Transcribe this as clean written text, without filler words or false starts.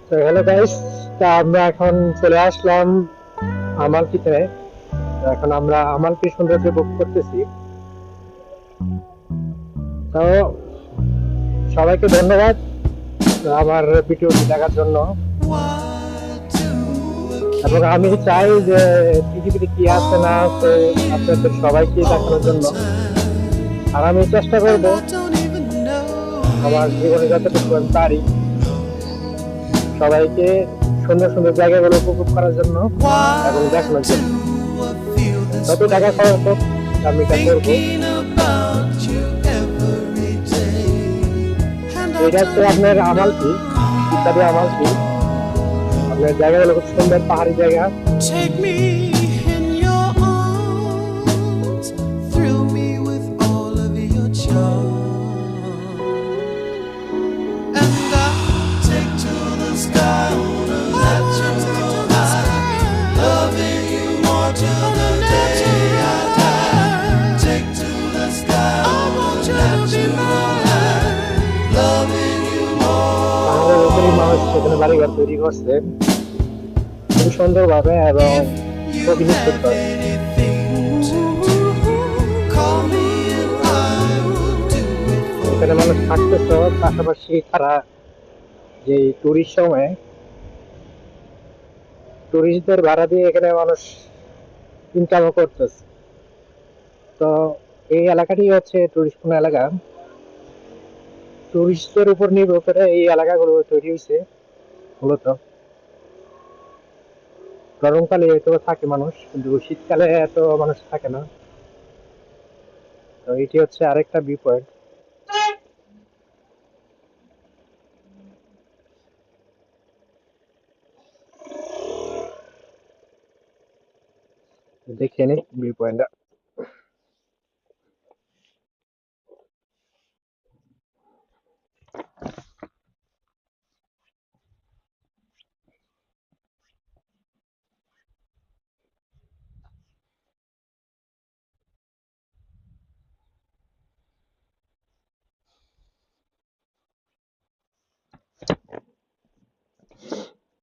তো hello guys, তা আমরা এখন চলে আসলাম আমালকিতে। তো এখন আমরা আমালকি সৌন্দর্য উপভোগ করতেছি। তো সবাইকে ধন্যবাদ আমার ভিডিওটি দেখার জন্য। এবং আমি চাই যে পৃথিবীতে কি আছে না আছে আপনাদের সবাইকে দেখানোর জন্য। আর আমি চেষ্টা করব আমার জীবনে যতটুকু আমি পারি সবাইকে সুন্দর সুন্দর জায়গাগুলো উপভোগ করার জন্য এবং দেখানোর জন্য। যত টাকা খরচ হোক আমি এটা করবো। এটা হচ্ছে আপনার আমালকি, ইত্যাদি আমালকি। আপনার জায়গাগুলো খুব সুন্দর, পাহাড়ি জায়গা। Take me in your arms, thrill me with all of your charm, and I'll take to the sky on a natural high, loving you more till the day I die. Take to the sky on a natural high, loving you আমাদের উপরই মানুষ more. সেখানে বাড়িঘর তৈরি করছে খুব সুন্দর ভাবে এবং খুবই You নিখুঁত have ভাবে। anything to do, call me and I will do it for এখানে মানুষ you. থাকতেছে, পাশাপাশি তারা যে টুরিস্ট সময় টুরিস্টদের ভাড়া দিয়ে এখানে মানুষ ইনকামও করতেছে। তো এই এলাকাটি হচ্ছে টুরিস্ট কোন এলাকা, টুরিস্টদের উপর নির্ভর করে এই এলাকাগুলো তৈরি হয়েছে মূলত। গরমকালে এত থাকে মানুষ, কিন্তু শীতকালে এত মানুষ থাকে না। তো এটি হচ্ছে আরেকটা ভিউ পয়েন্ট। দেখে নিই ভিউ পয়েন্টটা।